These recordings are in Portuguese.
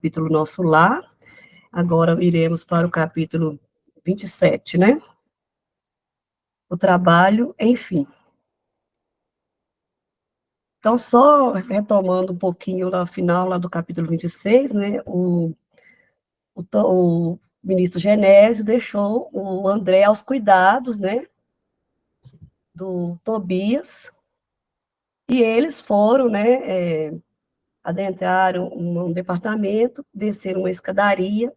capítulo Nosso Lar. Agora iremos para o capítulo 27, né? O trabalho, enfim. Então, só retomando um pouquinho lá no final lá do capítulo 26, né? O ministro Genésio deixou o André aos cuidados, né? Do Tobias, e eles foram, né? Adentraram um departamento, desceram uma escadaria,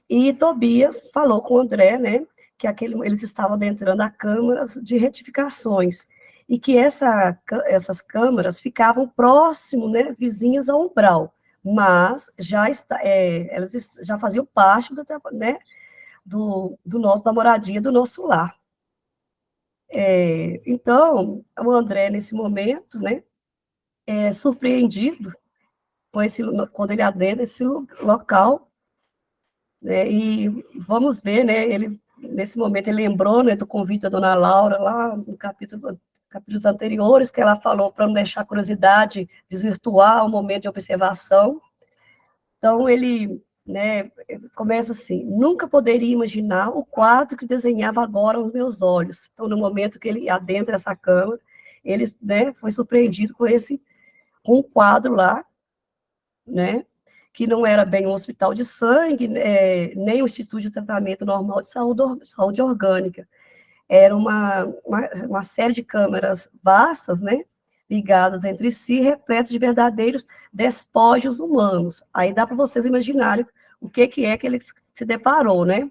e Tobias falou com o André, né, que eles estavam adentrando a câmaras de retificações, e que essas câmaras ficavam próximo, né, vizinhas ao umbral, mas elas já faziam parte né, da moradia do nosso lar. Então, o André, nesse momento, né, é surpreendido quando ele adentra esse local, né, e vamos ver, né, nesse momento ele lembrou, né, do convite da dona Laura, lá no capítulos anteriores, que ela falou para não deixar a curiosidade desvirtuar o momento de observação. Então ele, né, começa assim: nunca poderia imaginar o quadro que desenhava agora aos meus olhos. Então, no momento que ele adentra essa câmara, ele, né, foi surpreendido com um quadro lá, né, que não era bem um hospital de sangue, nem um instituto de tratamento normal de saúde orgânica. Era uma série de câmaras vastas, né, ligadas entre si, repletas de verdadeiros despojos humanos. Aí dá para vocês imaginarem o que é que ele se deparou, né?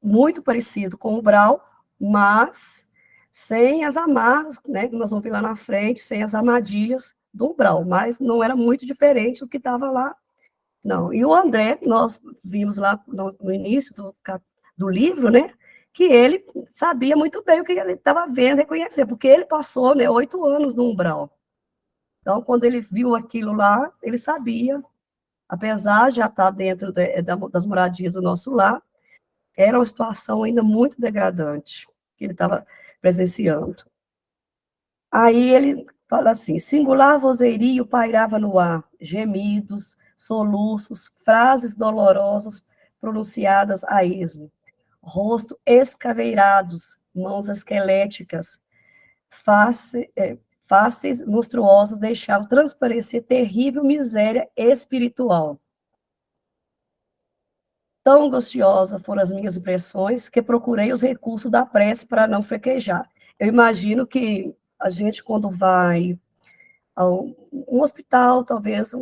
Muito parecido com o Brau, mas sem as amarras, né, que nós vamos ver lá na frente, sem as armadilhas do Brau, mas não era muito diferente do que estava lá, não. E o André, nós vimos lá no início do livro, né, que ele sabia muito bem o que ele estava vendo, reconhecer, porque ele passou, né, 8 anos no umbral. Então, quando ele viu aquilo lá, ele sabia, apesar de já estar dentro das moradias do nosso lar, era uma situação ainda muito degradante que ele estava presenciando. Aí ele fala assim: singular vozerio pairava no ar, gemidos, soluços, frases dolorosas pronunciadas a esmo, rosto escaveirados, mãos esqueléticas, faces monstruosas deixavam transparecer terrível miséria espiritual. Tão angustiosa foram as minhas impressões que procurei os recursos da prece para não fraquejar. Eu imagino que a gente, quando vai a um hospital, talvez,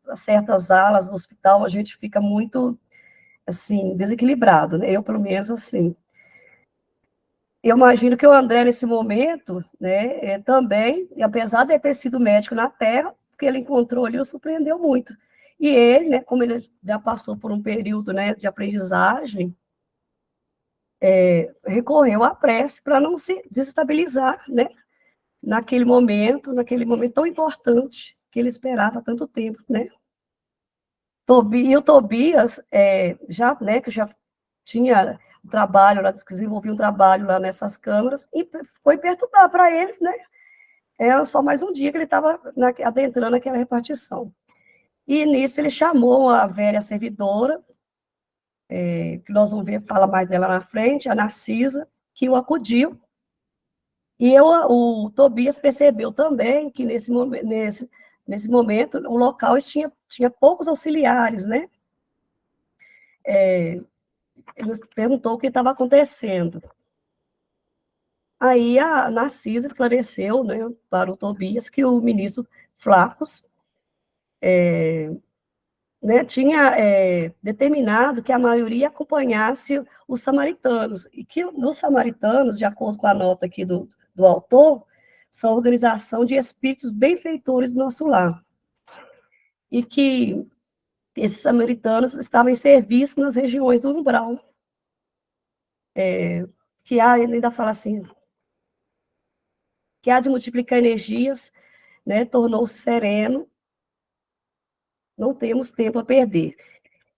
a certas alas do hospital, a gente fica muito, assim, desequilibrado, né? Eu, pelo menos, assim. Eu imagino que o André, nesse momento, né, também, e apesar de ter sido médico na Terra, o que ele encontrou ali o surpreendeu muito. E ele, né, como ele já passou por um período, né, de aprendizagem, recorreu à prece para não se desestabilizar, né, naquele momento tão importante que ele esperava há tanto tempo, né. E o Tobias, já, né, que já tinha um trabalho lá, desenvolvia um trabalho lá nessas câmaras, e foi perturbar para ele, né, era só mais um dia que ele estava adentrando aquela repartição. E nisso ele chamou a velha servidora, que nós vamos ver, fala mais dela na frente, a Narcisa, que o acudiu. E o Tobias percebeu também que nesse momento o local tinha poucos auxiliares, né? Ele perguntou o que estava acontecendo. Aí a Narcisa esclareceu, né, para o Tobias que o ministro Flaccus, né, tinha determinado que a maioria acompanhasse os samaritanos, e que os samaritanos, de acordo com a nota aqui do autor, são a organização de espíritos benfeitores do nosso lar, e que esses samaritanos estavam em serviço nas regiões do umbral, que ele ainda fala assim, que há de multiplicar energias, né, tornou-se sereno, não temos tempo a perder.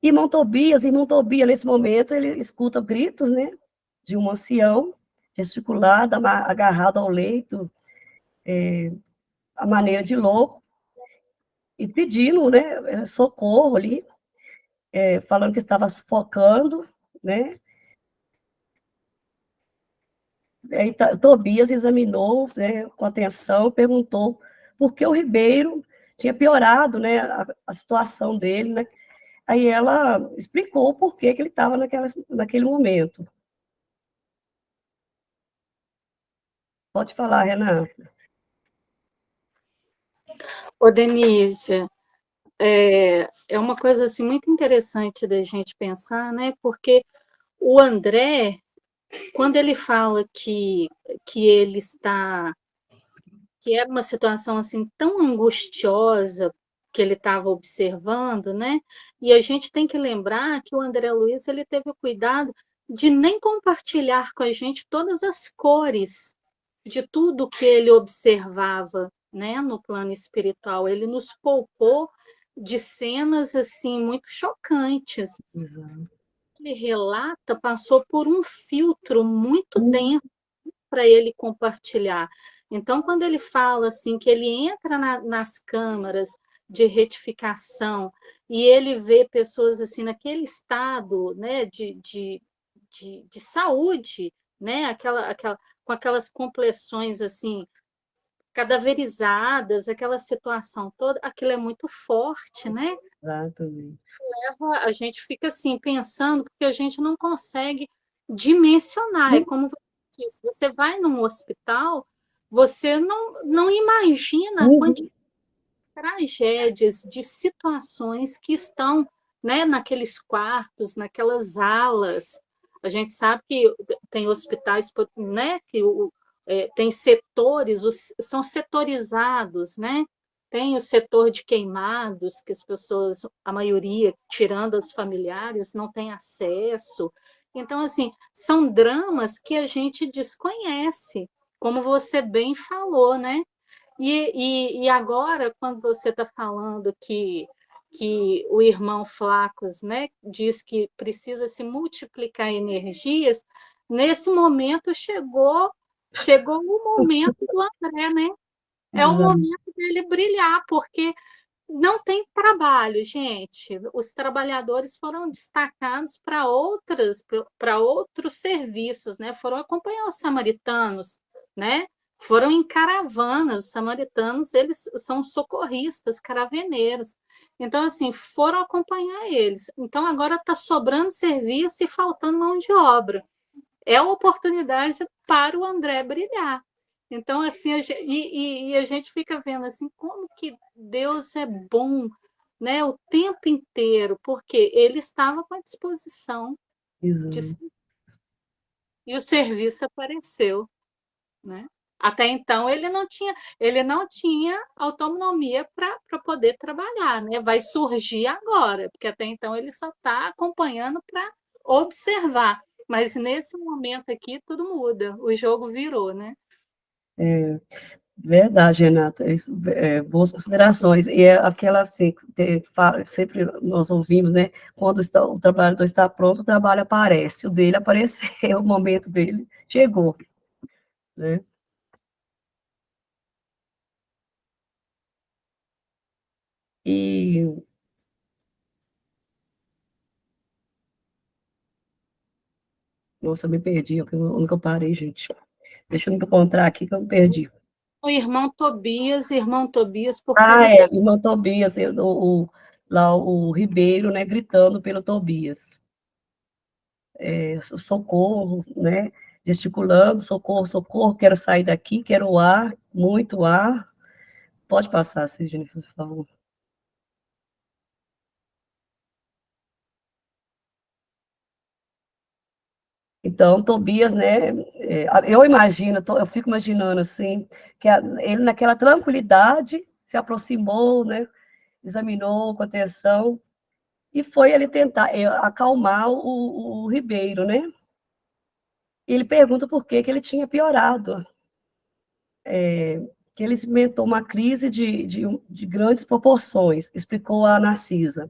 Irmão Tobias, nesse momento, ele escuta gritos, né, de um ancião, gesticulado, agarrado ao leito, a maneira de louco, e pedindo, né, socorro ali, falando que estava sufocando, né? Aí Tobias examinou, né, com atenção, perguntou por que o Ribeiro tinha piorado, né, a situação dele, né? Aí ela explicou o porquê que ele estava naquele momento. Pode falar, Renata. Ô, Denise, é uma coisa assim muito interessante da gente pensar, né? Porque o André, quando ele fala que ele está, que era uma situação assim tão angustiosa que ele estava observando, né? E a gente tem que lembrar que o André Luiz ele teve o cuidado de nem compartilhar com a gente todas as cores de tudo que ele observava, né, no plano espiritual. Ele nos poupou de cenas assim muito chocantes. Exato. Ele relata, passou por um filtro muito denso para ele compartilhar. Então, quando ele fala assim que ele entra nas câmaras de retificação e ele vê pessoas assim naquele estado, né, de saúde, né, com aquelas complexões assim cadaverizadas, aquela situação toda, aquilo é muito forte, né? Exatamente. A gente fica assim pensando porque a gente não consegue dimensionar. É como você disse, você vai num hospital, você não imagina a quantidade Uhum. de tragédias, de situações que estão, né, naqueles quartos, naquelas alas. A gente sabe que tem hospitais, né, tem setores, são setorizados, né? Tem o setor de queimados, que as pessoas, a maioria, tirando os familiares, não tem acesso. Então, assim, são dramas que a gente desconhece, como você bem falou, né? E agora, quando você está falando que o irmão Flacos, né, diz que precisa se multiplicar energias, nesse momento chegou o momento do André, né? É o Exato. momento dele brilhar, porque não tem trabalho, gente. Os trabalhadores foram destacados para outros serviços, né? Foram acompanhar os samaritanos, né? Foram em caravanas. Os samaritanos, eles são socorristas, caraveneiros. Então, assim, foram acompanhar eles. Então, agora está sobrando serviço e faltando mão de obra. É a oportunidade para o André brilhar. Então, assim, a gente fica vendo assim como que Deus é bom, né, o tempo inteiro, porque ele estava com a disposição de Exato. e o serviço apareceu, né? Até então ele não tinha autonomia para poder trabalhar, né? Vai surgir agora, porque até então ele só está acompanhando para observar. Mas nesse momento aqui tudo muda, o jogo virou, né? É, verdade, Renata. Boas considerações. E é aquela assim, sempre nós ouvimos, né? Quando o trabalhador está pronto, o trabalho aparece. O dele apareceu, o momento dele chegou, né? E, nossa, eu me perdi, onde que eu parei, gente? Deixa eu me encontrar aqui que eu me perdi. O irmão Tobias, porque Ah, ele é, irmão Tobias, lá o Ribeiro, né, gritando pelo Tobias. Socorro, né, gesticulando, socorro, socorro, quero sair daqui, quero ar, muito ar. Pode passar, Sidney, por favor. Então, Tobias, né, eu imagino, eu fico imaginando assim, que ele naquela tranquilidade se aproximou, né, examinou com atenção e foi ele tentar acalmar o Ribeiro, né? E ele pergunta por que ele tinha piorado, que ele experimentou uma crise de grandes proporções, explicou a Narcisa.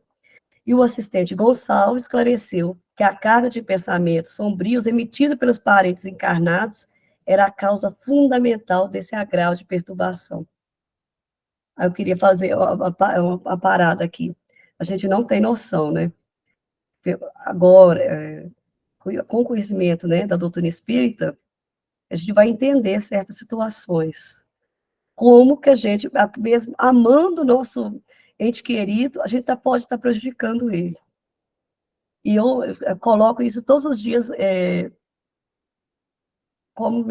E o assistente Gonçalves esclareceu que a carga de pensamentos sombrios emitida pelos parentes encarnados era a causa fundamental desse agrau de perturbação. Aí eu queria fazer uma parada aqui. A gente não tem noção, né? Agora, com o conhecimento, né, da doutrina espírita, a gente vai entender certas situações. Como que a gente, mesmo amando o nosso ente querido, a gente pode estar prejudicando ele. E eu coloco isso todos os dias como,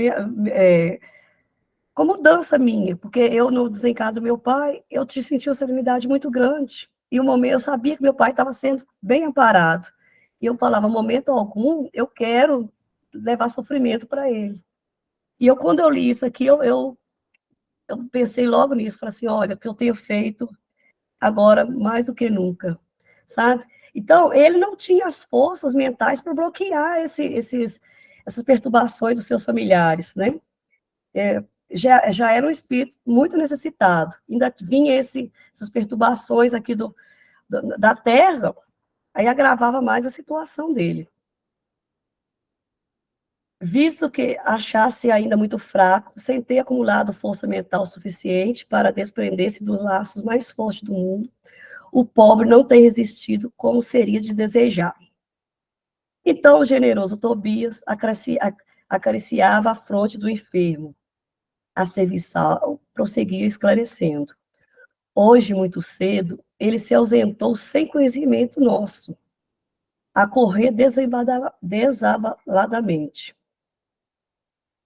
como mudança minha, porque eu, no desencarno do meu pai, eu senti uma serenidade muito grande. E o momento, eu sabia que meu pai estava sendo bem amparado. E eu falava, momento algum, eu quero levar sofrimento para ele. E eu, quando eu li isso aqui, eu pensei logo nisso, falei assim, olha, o que eu tenho feito agora mais do que nunca, sabe? Então, ele não tinha as forças mentais para bloquear essas perturbações dos seus familiares, né? Já era um espírito muito necessitado, ainda vinha essas perturbações aqui da Terra, aí agravava mais a situação dele. Visto que achasse ainda muito fraco, sem ter acumulado força mental suficiente para desprender-se dos laços mais fortes do mundo, o pobre não tem resistido como seria de desejar. Então o generoso Tobias acariciava a fronte do enfermo. A serviçal prosseguia esclarecendo. Hoje, muito cedo, ele se ausentou sem conhecimento nosso, a correr desabaladamente.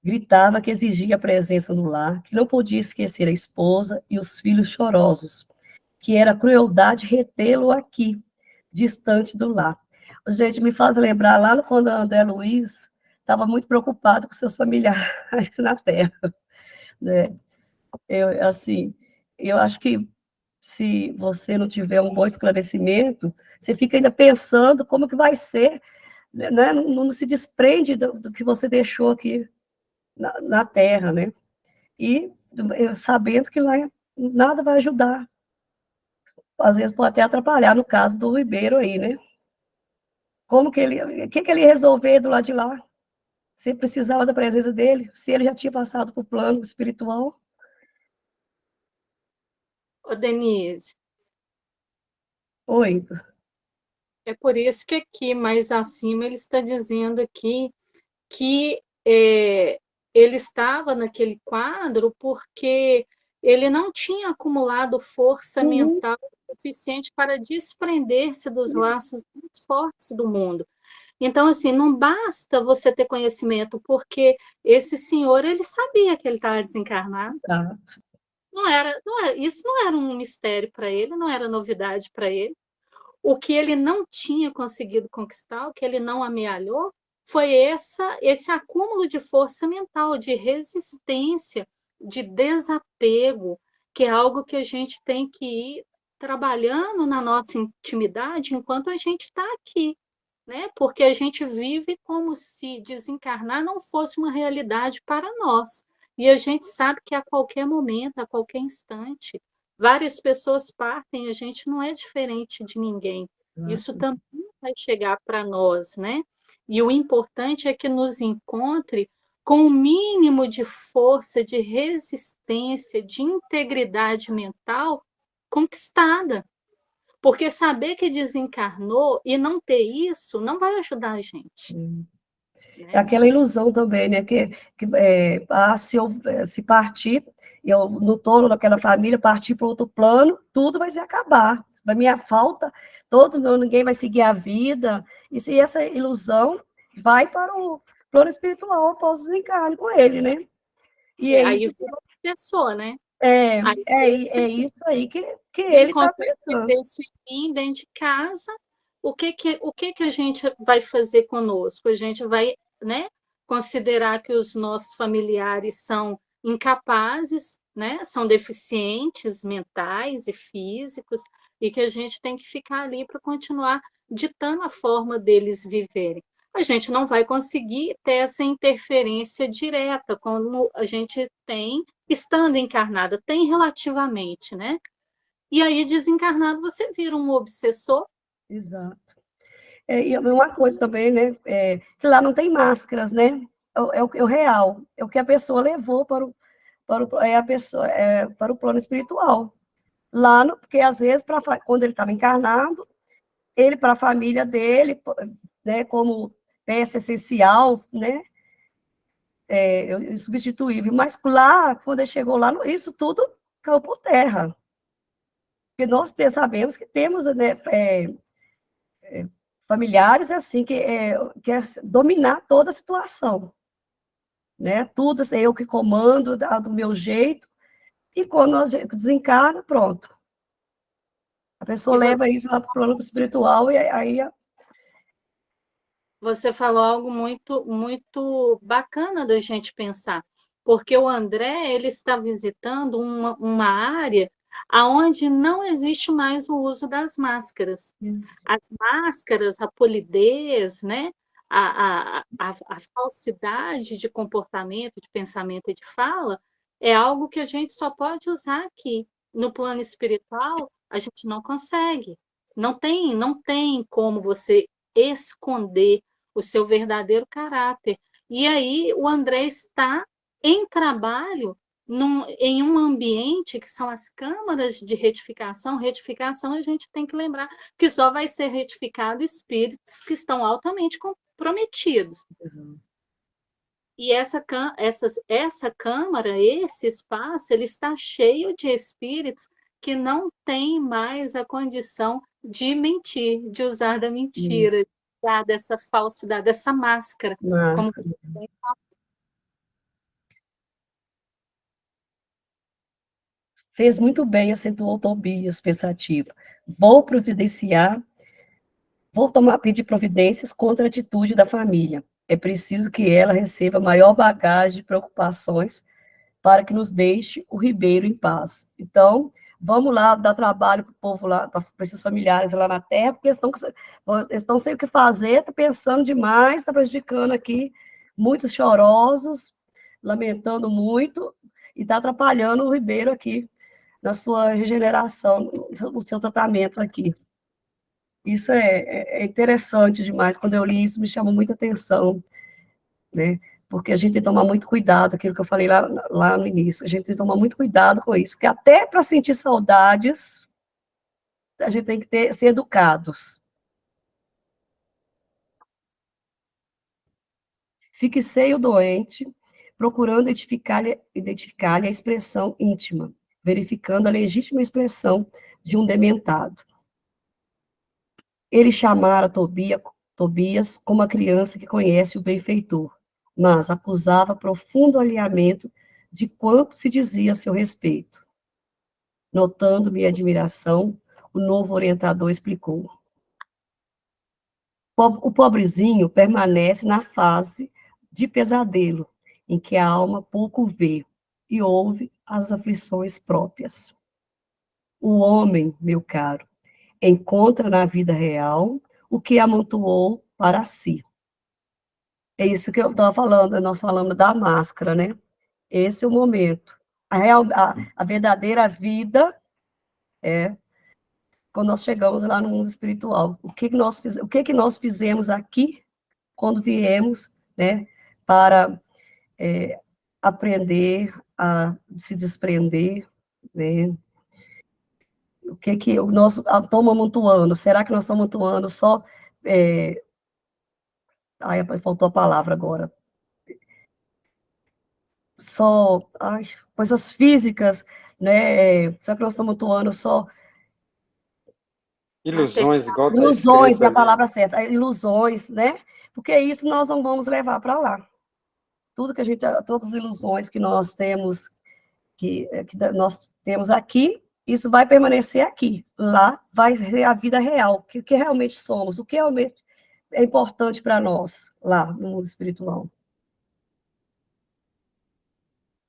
Gritava que exigia a presença no lar, que não podia esquecer a esposa e os filhos chorosos, que era crueldade retê-lo aqui, distante do lar. Gente, me faz lembrar lá quando André Luiz estava muito preocupado com seus familiares na Terra, né? Assim, eu acho que se você não tiver um bom esclarecimento, você fica ainda pensando como que vai ser, né? Não se desprende do que você deixou aqui na Terra, né? E sabendo que lá nada vai ajudar, às vezes pode até atrapalhar, no caso do Ribeiro aí, né? Como que o que ele ia resolver do lado de lá? Se precisava da presença dele, se ele já tinha passado para o plano espiritual. Ô, Denise, Oi. é por isso que aqui mais acima ele está dizendo aqui que ele estava naquele quadro porque ele não tinha acumulado força Uhum. mental suficiente para desprender-se dos laços mais fortes do mundo. Então, assim, não basta você ter conhecimento, porque esse senhor, ele sabia que ele estava desencarnado. Tá. Isso não era um mistério para ele, não era novidade para ele. O que ele não tinha conseguido conquistar, o que ele não amealhou, foi esse acúmulo de força mental, de resistência, de desapego, que é algo que a gente tem que ir trabalhando na nossa intimidade enquanto a gente está aqui, né? Porque a gente vive como se desencarnar não fosse uma realidade para nós. E a gente sabe que a qualquer momento, a qualquer instante, várias pessoas partem, a gente não é diferente de ninguém. Isso também vai chegar para nós, né? E o importante é que nos encontre com o mínimo de força, de resistência, de integridade mental conquistada. Porque saber que desencarnou e não ter isso não vai ajudar a gente, É né? aquela ilusão também, né? Se partir, eu não estou naquela família, partir para outro plano, tudo vai se acabar. Para minha falta, ninguém vai seguir a vida. E se essa ilusão vai para o plano espiritual após o desencarne com ele, né? E é Aí isso, virou pessoa, né? é, Aí é isso aí que ele ele está consegue pensando. viver sem mim dentro de casa. O que a gente vai fazer conosco? A gente vai, né, considerar que os nossos familiares são incapazes, né, são deficientes mentais e físicos, e que a gente tem que ficar ali para continuar ditando a forma deles viverem. A gente não vai conseguir ter essa interferência direta, como a gente tem estando encarnada, tem relativamente, né? E aí, desencarnado, você vira um obsessor. Exato. E uma coisa também, né? Que lá não tem máscaras, né? É o real, é o que a pessoa levou para o plano espiritual. lá, porque às vezes, quando ele estava encarnado, ele para a família dele, né, como peça essencial, né, insubstituível. Mas lá, quando ele chegou lá, isso tudo caiu por terra. Porque nós sabemos que temos, né, familiares assim que quer dominar toda a situação, né? Tudo assim, eu que comando do meu jeito, e quando nós desencarna, pronto. A pessoa E você, leva isso lá para o plano espiritual e aí você falou algo muito, muito bacana da gente pensar, porque o André ele está visitando uma área aonde não existe mais o uso das máscaras. isso. As máscaras, a polidez, né? A falsidade de comportamento, de pensamento e de fala é algo que a gente só pode usar aqui. No plano espiritual, a gente não consegue. Não tem como você esconder o seu verdadeiro caráter. E aí o André está em trabalho em um ambiente que são as câmaras de retificação. Retificação a gente tem que lembrar que só vai ser retificado espíritos que estão altamente comprometidos. E essa câmara, esse espaço, ele está cheio de espíritos que não têm mais a condição de mentir, de usar da mentira, Isso. de usar dessa falsidade, dessa máscara. Como Máscara. Fez muito bem, acentuou Tobias, pensativo. Vou providenciar, vou pedir providências contra a atitude da família. É preciso que ela receba maior bagagem de preocupações para que nos deixe o Ribeiro em paz. Então, vamos lá dar trabalho para o povo lá, para esses familiares lá na Terra, porque eles estão sem o que fazer, estão pensando demais, está prejudicando aqui muitos chorosos, lamentando muito, e está atrapalhando o Ribeiro aqui na sua regeneração, no seu tratamento aqui. Isso é interessante demais. Quando eu li isso, me chamou muita atenção, né? Porque a gente tem que tomar muito cuidado, aquilo que eu falei lá no início, a gente tem que tomar muito cuidado com isso, porque até para sentir saudades, a gente tem que ser educados. Fique seio doente, procurando identificar-lhe a expressão íntima, verificando a legítima expressão de um dementado. Ele chamara Tobias como a criança que conhece o benfeitor, mas acusava profundo alinhamento de quanto se dizia a seu respeito. Notando minha admiração, o novo orientador explicou. O pobrezinho permanece na fase de pesadelo, em que a alma pouco vê e ouve as aflições próprias. O homem, meu caro, encontra na vida real o que amontoou para si. É isso que eu estava falando, nós falamos da máscara, né? Esse é o momento. A verdadeira vida é quando nós chegamos lá no mundo espiritual. O que que nós fizemos aqui quando viemos, né, para aprender a se desprender, né? O que que o nosso estamos amontoando? Será que nós estamos amontoando só ai, faltou a palavra agora. Só coisas físicas, né? Será que nós estamos amontoando só Ilusões, igual está ilusões, escrito é a ali. palavra certa, ilusões, né? Porque isso nós não vamos levar para lá. Todas as ilusões que nós temos, que nós temos aqui, isso vai permanecer aqui. Lá vai ser a vida real, o que realmente somos, o que realmente é importante para nós, lá no mundo espiritual.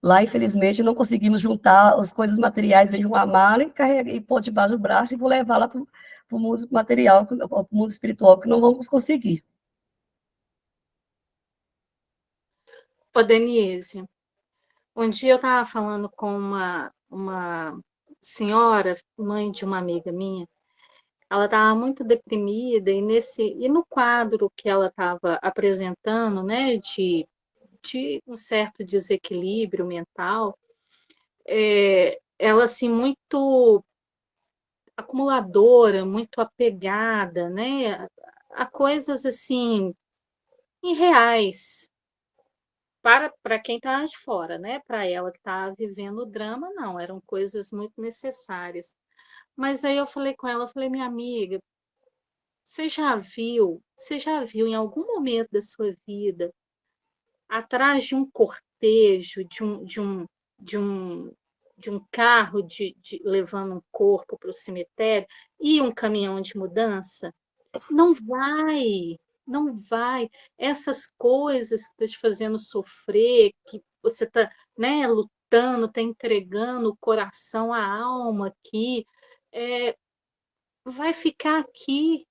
Lá, infelizmente, não conseguimos juntar as coisas materiais dentro de uma mala e pôr debaixo do braço e vou levar lá para o mundo material, para o mundo espiritual, que não vamos conseguir. Ô, Denise, um dia eu estava falando com uma senhora, mãe de uma amiga minha, ela estava muito deprimida e no quadro que ela estava apresentando, né, de um certo desequilíbrio mental, ela assim muito acumuladora, muito apegada, né, a coisas, assim, irreais. Para quem está de fora, né, para ela que está vivendo o drama, não, eram coisas muito necessárias. Mas aí eu falei com ela, eu falei: "Minha amiga, você já viu em algum momento da sua vida, atrás de um cortejo, de um carro levando um corpo para o cemitério, e um caminhão de mudança? Não vai, não vai. Essas coisas que estão te fazendo sofrer, que você está, né, lutando, está entregando o coração, a alma aqui, vai ficar aqui.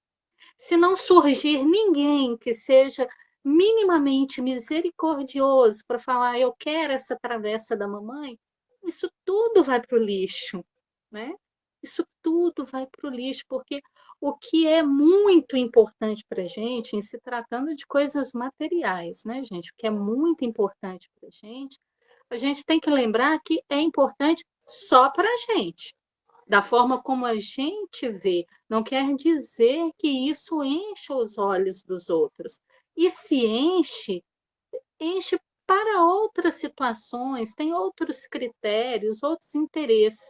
Se não surgir ninguém que seja minimamente misericordioso para falar: "Eu quero essa travessa da mamãe", isso tudo vai para o lixo, né. Isso tudo vai para o lixo, porque o que é muito importante para a gente, em se tratando de coisas materiais, né, gente, o que é muito importante para a gente tem que lembrar que é importante só para a gente. Da forma como a gente vê, não quer dizer que isso encha os olhos dos outros. E se enche, enche para outras situações, tem outros critérios, outros interesses.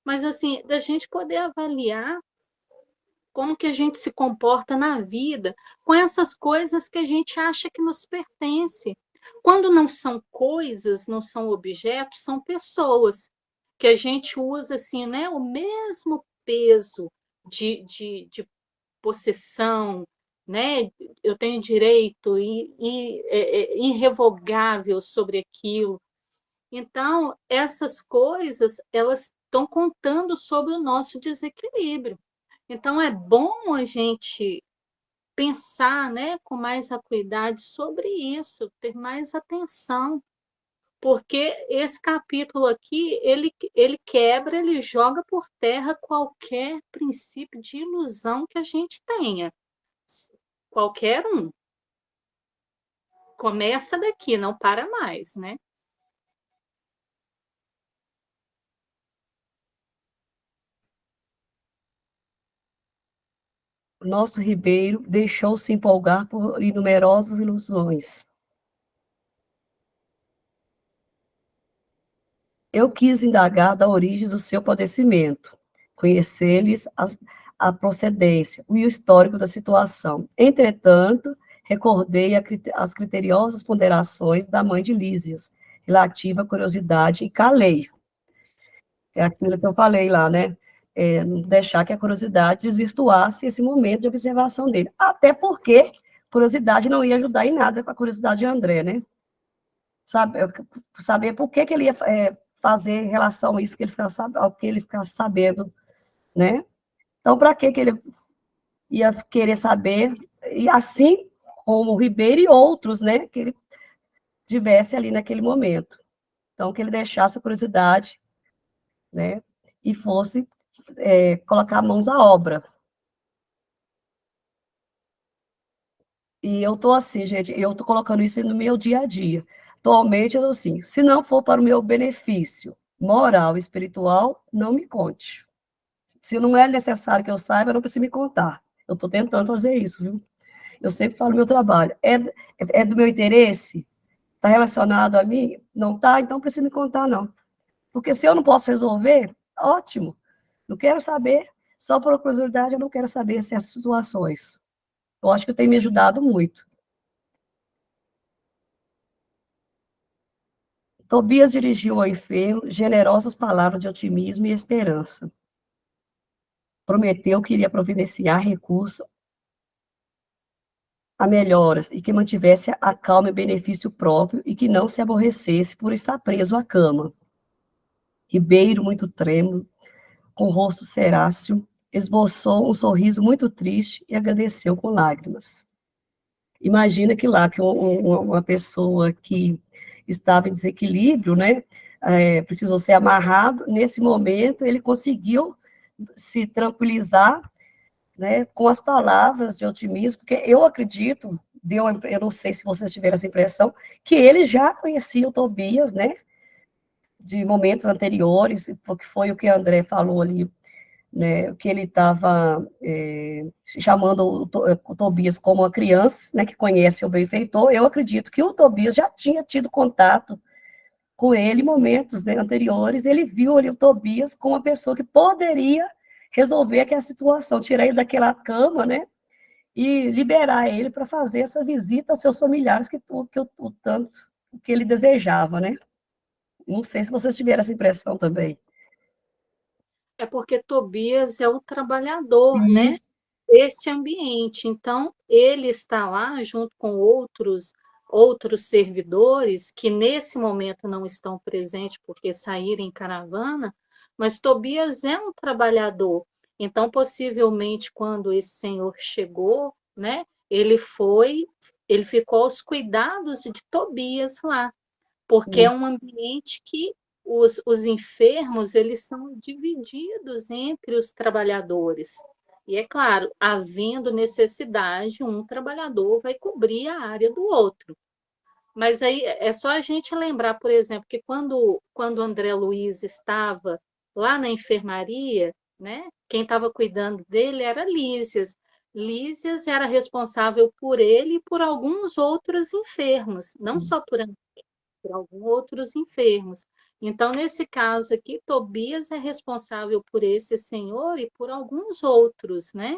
Mas, assim, da gente poder avaliar como que a gente se comporta na vida com essas coisas que a gente acha que nos pertence. Quando não são coisas, não são objetos, são pessoas, que a gente usa assim, né, o mesmo peso de possessão, né, eu tenho direito irrevogável sobre aquilo. Então, essas coisas, elas estão contando sobre o nosso desequilíbrio. Então é bom a gente pensar, né, com mais acuidade sobre isso, ter mais atenção, porque esse capítulo aqui, ele quebra, ele joga por terra qualquer princípio de ilusão que a gente tenha, qualquer um. Começa daqui, não para mais, né. Nosso Ribeiro deixou-se empolgar por inumerosas ilusões. Eu quis indagar da origem do seu padecimento, conhecer-lhes a procedência e o histórico da situação. Entretanto, recordei as criteriosas ponderações da mãe de Lísias, relativa à curiosidade, e calei. É aquilo que eu falei lá, né? Não deixar que a curiosidade desvirtuasse esse momento de observação dele. Até porque curiosidade não ia ajudar em nada com a curiosidade de André, né? Saber por que ele ia fazer em relação a isso que ele ao que ele ficasse sabendo, né? Então, para que ele ia querer saber? E assim como o Ribeiro e outros, né? Que ele tivesse ali naquele momento. Então, que ele deixasse a curiosidade, né? E fosse colocar mãos à obra. E eu estou assim, gente, eu estou colocando isso no meu dia a dia. Atualmente, eu assim, se não for para o meu benefício moral e espiritual, não me conte. Se não é necessário que eu saiba, não precisa me contar. Eu estou tentando fazer isso, viu? Eu sempre falo meu trabalho. É do meu interesse? Está relacionado a mim? Não está? Então não precisa me contar, não. Porque se eu não posso resolver, ótimo. Não quero saber. Só por curiosidade, eu não quero saber essas situações. Eu acho que tem me ajudado muito. Tobias dirigiu ao enfermo generosas palavras de otimismo e esperança. Prometeu que iria providenciar recursos a melhoras e que mantivesse a calma e benefício próprio e que não se aborrecesse por estar preso à cama. Ribeiro, muito trêmulo, com o rosto ceráceo, esboçou um sorriso muito triste e agradeceu com lágrimas. Imagina que lá, que uma pessoa que estava em desequilíbrio, né, precisou ser amarrado, nesse momento ele conseguiu se tranquilizar, né, com as palavras de otimismo, porque eu acredito, eu não sei se vocês tiveram essa impressão, que ele já conhecia o Tobias, né, de momentos anteriores, porque foi o que a André falou ali, né, que ele estava chamando o Tobias como uma criança, né, que conhece o benfeitor. Eu acredito que o Tobias já tinha tido contato com ele em momentos, né, anteriores. Ele viu ali o Tobias como uma pessoa que poderia resolver aquela situação, tirar ele daquela cama, né, e liberar ele para fazer essa visita aos seus familiares o tanto que ele desejava, né? Não sei se vocês tiveram essa impressão também. É porque Tobias é o trabalhador, né, Isso. desse ambiente. Então, ele está lá junto com outros servidores que nesse momento não estão presentes porque saíram em caravana, mas Tobias é um trabalhador. Então, possivelmente, quando esse senhor chegou, né, ele ficou aos cuidados de Tobias lá, porque é Sim. um ambiente que os enfermos eles são divididos entre os trabalhadores. E é claro, havendo necessidade, um trabalhador vai cobrir a área do outro. Mas aí é só a gente lembrar, por exemplo, que quando André Luiz estava lá na enfermaria, né, quem estava cuidando dele era Lísias. Lísias era responsável por ele e por alguns outros enfermos, não só por alguns outros enfermos. Então, nesse caso aqui, Tobias é responsável por esse senhor e por alguns outros, né?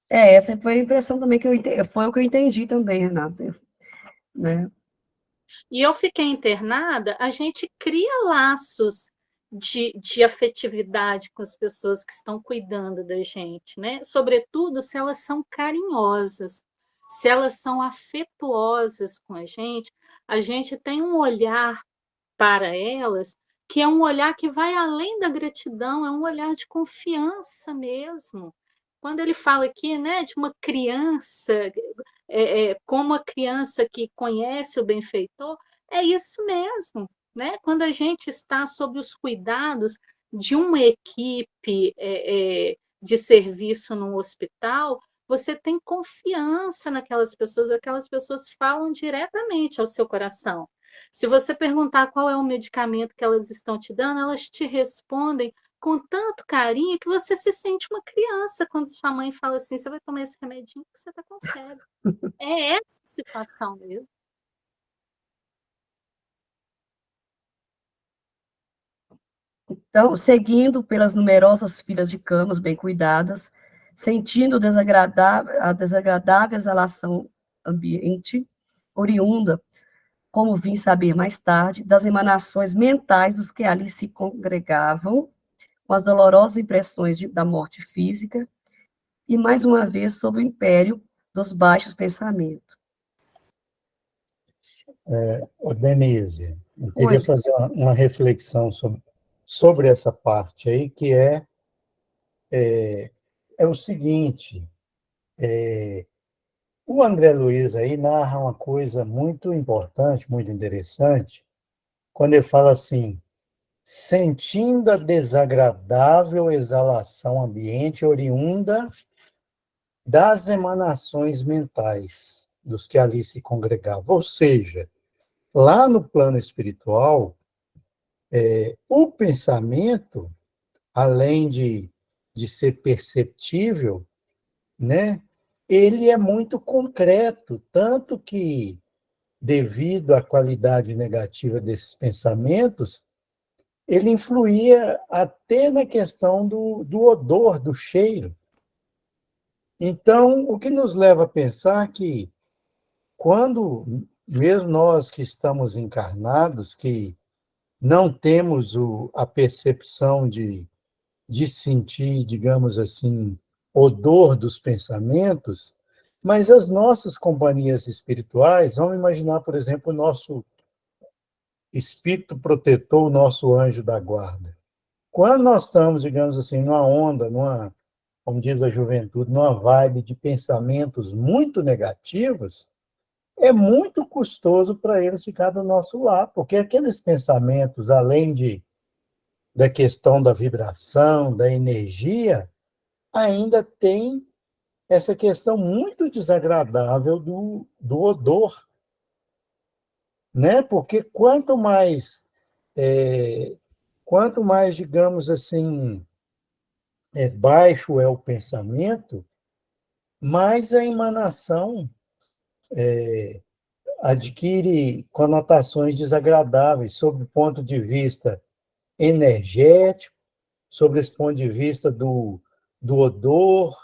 Essa foi a impressão também foi o que eu entendi também, Renata, né? E eu fiquei internada, a gente cria laços de afetividade com as pessoas que estão cuidando da gente, né? Sobretudo se elas são carinhosas, se elas são afetuosas com a gente tem um olhar para elas, que é um olhar que vai além da gratidão, é um olhar de confiança mesmo. Quando ele fala aqui, né, de uma criança, como a criança que conhece o benfeitor, é isso mesmo, né? Quando a gente está sob os cuidados de uma equipe de serviço no hospital, você tem confiança naquelas pessoas, aquelas pessoas falam diretamente ao seu coração. Se você perguntar qual é o medicamento que elas estão te dando, elas te respondem com tanto carinho que você se sente uma criança quando sua mãe fala assim: você vai tomar esse remedinho porque você está com febre. É essa situação mesmo. Então, seguindo pelas numerosas filas de camas bem cuidadas, sentindo a desagradável exalação ambiente, oriunda, como vim saber mais tarde, das emanações mentais dos que ali se congregavam, com as dolorosas impressões da morte física, e mais uma vez sob o império dos baixos pensamentos. Denise, eu queria Hoje, fazer uma reflexão sobre essa parte aí, que é o seguinte, o André Luiz aí narra uma coisa muito importante, muito interessante, quando ele fala assim, sentindo a desagradável exalação ambiente oriunda das emanações mentais dos que ali se congregavam. Ou seja, lá no plano espiritual, o pensamento, além de ser perceptível, né, ele é muito concreto, tanto que, devido à qualidade negativa desses pensamentos, ele influía até na questão do odor, do cheiro. Então, o que nos leva a pensar que, quando, mesmo nós que estamos encarnados, que não temos a percepção de sentir, digamos assim, odor dos pensamentos, mas as nossas companhias espirituais, vamos imaginar, por exemplo, o nosso espírito protetor, o nosso anjo da guarda. Quando nós estamos, digamos assim, numa onda, como diz a juventude, numa vibe de pensamentos muito negativos, é muito custoso para eles ficar do nosso lado, porque aqueles pensamentos, além da questão da vibração, da energia, ainda tem essa questão muito desagradável do odor, né? Porque quanto mais quanto mais, digamos assim, baixo é o pensamento, mais a emanação adquire conotações desagradáveis, sob o ponto de vista energético, sob esse ponto de vista do odor,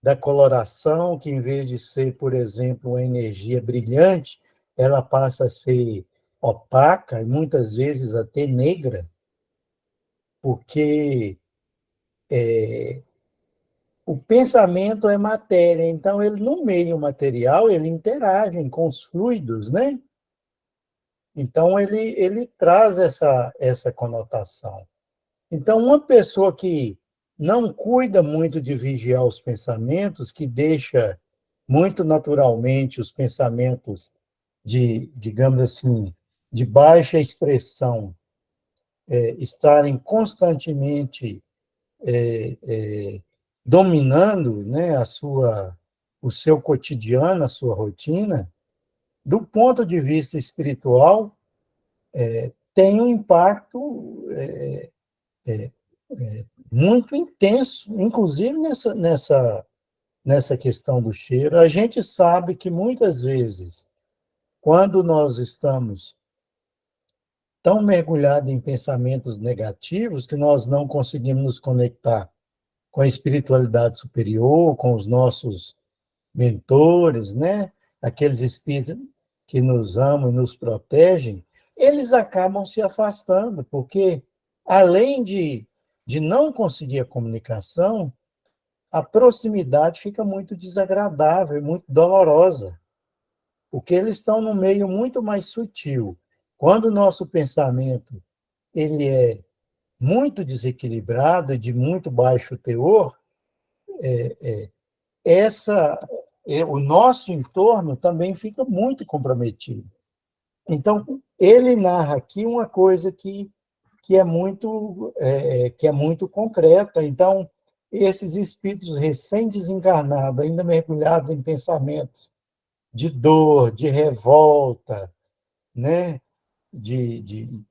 da coloração, que em vez de ser, por exemplo, uma energia brilhante, ela passa a ser opaca e muitas vezes até negra, porque o pensamento é matéria, então ele no meio material ele interage com os fluidos, né? Então ele traz essa conotação. Então uma pessoa que não cuida muito de vigiar os pensamentos, que deixa muito naturalmente os pensamentos digamos assim, de baixa expressão, estarem constantemente dominando, né, o seu cotidiano, a sua rotina, do ponto de vista espiritual, tem um impacto muito intenso, inclusive nessa questão do cheiro. A gente sabe que muitas vezes, quando nós estamos tão mergulhados em pensamentos negativos que nós não conseguimos nos conectar com a espiritualidade superior, com os nossos mentores, né? Aqueles espíritos que nos amam e nos protegem, eles acabam se afastando, porque além de não conseguir a comunicação, a proximidade fica muito desagradável, muito dolorosa, porque eles estão num meio muito mais sutil. Quando o nosso pensamento ele é muito desequilibrado e de muito baixo teor, essa o nosso entorno também fica muito comprometido. Então, ele narra aqui uma coisa que é muito concreta. Então, esses espíritos recém-desencarnados, ainda mergulhados em pensamentos de dor, de revolta, né? de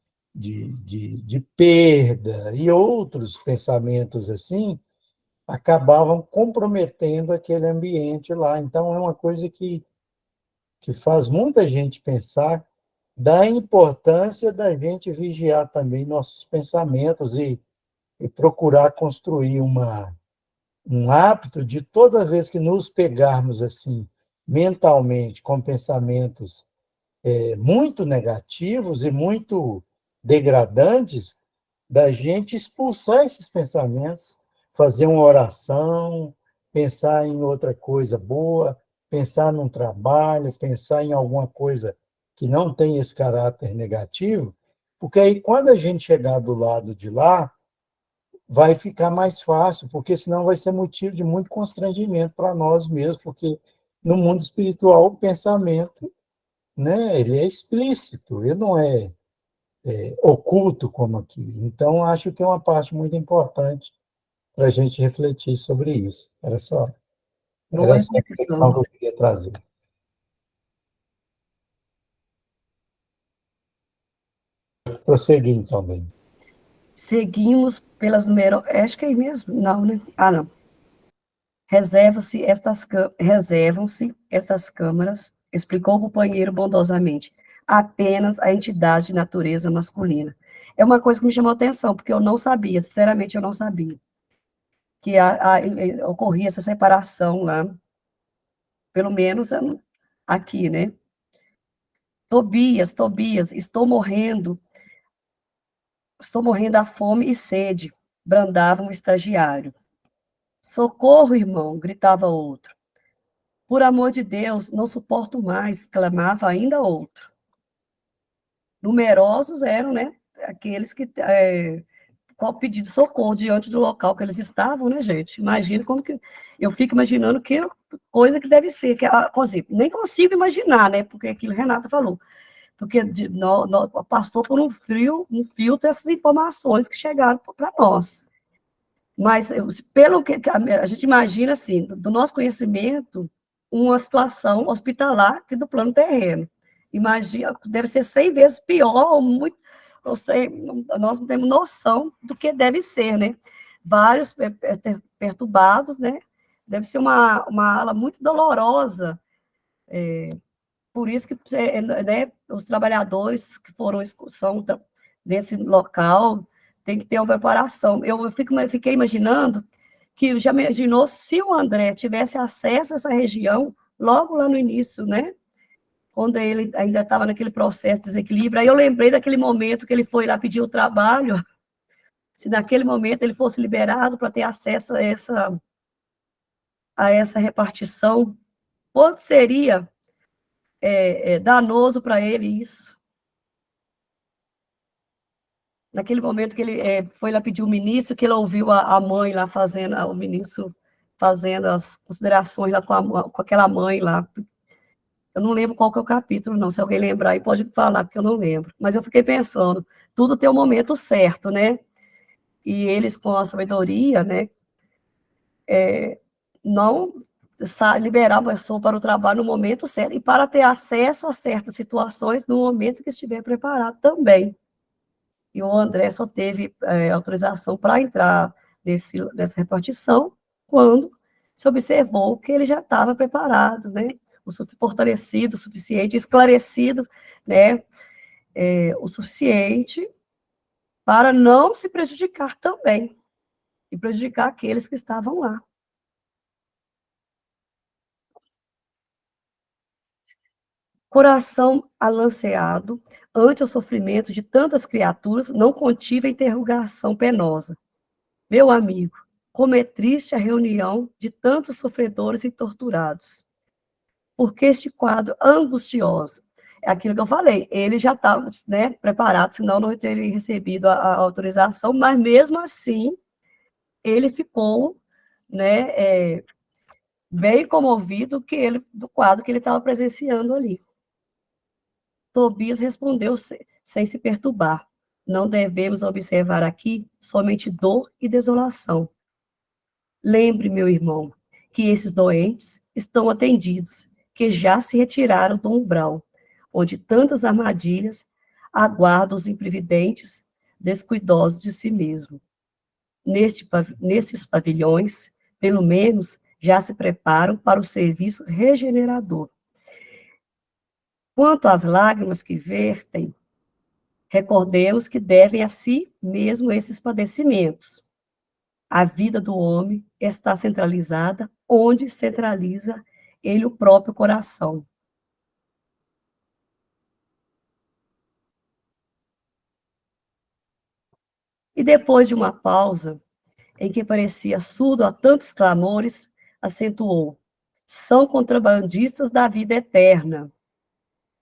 perda e outros pensamentos assim, acabavam comprometendo aquele ambiente lá. Então, é uma coisa que faz muita gente pensar da importância da gente vigiar também nossos pensamentos e procurar construir um hábito de toda vez que nos pegarmos assim mentalmente com pensamentos muito negativos e muito degradantes, da gente expulsar esses pensamentos, fazer uma oração, pensar em outra coisa boa, pensar num trabalho, pensar em alguma coisa que não tem esse caráter negativo, porque aí quando a gente chegar do lado de lá, vai ficar mais fácil, porque senão vai ser motivo de muito constrangimento para nós mesmos, porque no mundo espiritual o pensamento, né, ele é explícito, ele não é oculto como aqui. Então, acho que é uma parte muito importante para a gente refletir sobre isso. Era essa a reflexão que eu queria trazer. Prosseguir, então, bem. Seguimos pelas número... Acho que é aí mesmo. Não, né? Ah, não. Reservam-se estas câmaras, explicou o companheiro bondosamente, apenas a entidade de natureza masculina. É uma coisa que me chamou a atenção, porque eu não sabia, sinceramente eu não sabia, que ocorria essa separação lá, pelo menos aqui, né? Tobias, estou morrendo à fome e sede, brandava um estagiário. Socorro, irmão, gritava outro. Por amor de Deus, não suporto mais, clamava ainda outro. Numerosos eram, né, aqueles que qual pedido de socorro diante do local que eles estavam, né, gente? Imagina como que eu fico imaginando que coisa que deve ser, que nem consigo imaginar, né? Porque aquilo Renata falou, porque passou por um filtro essas informações que chegaram para nós. Mas pelo que a gente imagina assim, do nosso conhecimento, uma situação hospitalar que do plano terreno. Imagina, deve ser 100 vezes pior, ou muito, eu sei, nós não temos noção do que deve ser, né? Vários perturbados, né? Deve ser uma ala muito dolorosa, por isso que né, os trabalhadores que são desse local têm que ter uma preparação. Fiquei imaginando que já imaginou se o André tivesse acesso a essa região logo lá no início, né? Quando ele ainda estava naquele processo de desequilíbrio. Aí eu lembrei daquele momento que ele foi lá pedir o trabalho, se naquele momento ele fosse liberado para ter acesso a essa repartição, quanto seria danoso para ele isso? Naquele momento que ele foi lá pedir o ministro, que ele ouviu a mãe lá fazendo, o ministro fazendo as considerações lá com aquela mãe lá. Eu não lembro qual que é o capítulo, não. Se alguém lembrar aí, pode falar, porque eu não lembro. Mas eu fiquei pensando, tudo tem o momento certo, né? E eles, com a sabedoria, né, não liberar a pessoa para o trabalho no momento certo e para ter acesso a certas situações no momento que estiver preparado também. E o André só teve autorização para entrar nessa repartição quando se observou que ele já estava preparado, né? Fortalecido o suficiente, esclarecido, né? O suficiente para não se prejudicar também e prejudicar aqueles que estavam lá. Coração alanceado ante o sofrimento de tantas criaturas, não contive a interrogação penosa. Meu amigo, como é triste a reunião de tantos sofredores e torturados. Porque este quadro angustioso, é aquilo que eu falei, ele já estava, né, preparado, senão não teria recebido a autorização, mas mesmo assim, ele ficou, né, bem comovido do quadro que ele estava presenciando ali. Tobias respondeu sem se perturbar. Não devemos observar aqui somente dor e desolação. Lembre, meu irmão, que esses doentes estão atendidos, que já se retiraram do umbral, onde tantas armadilhas aguardam os imprevidentes, descuidosos de si mesmo. Nestes pavilhões, pelo menos, já se preparam para o serviço regenerador. Quanto às lágrimas que vertem, recordemos que devem a si mesmo esses padecimentos. A vida do homem está centralizada onde centraliza ele o próprio coração. E depois de uma pausa, em que parecia surdo a tantos clamores, acentuou: são contrabandistas da vida eterna.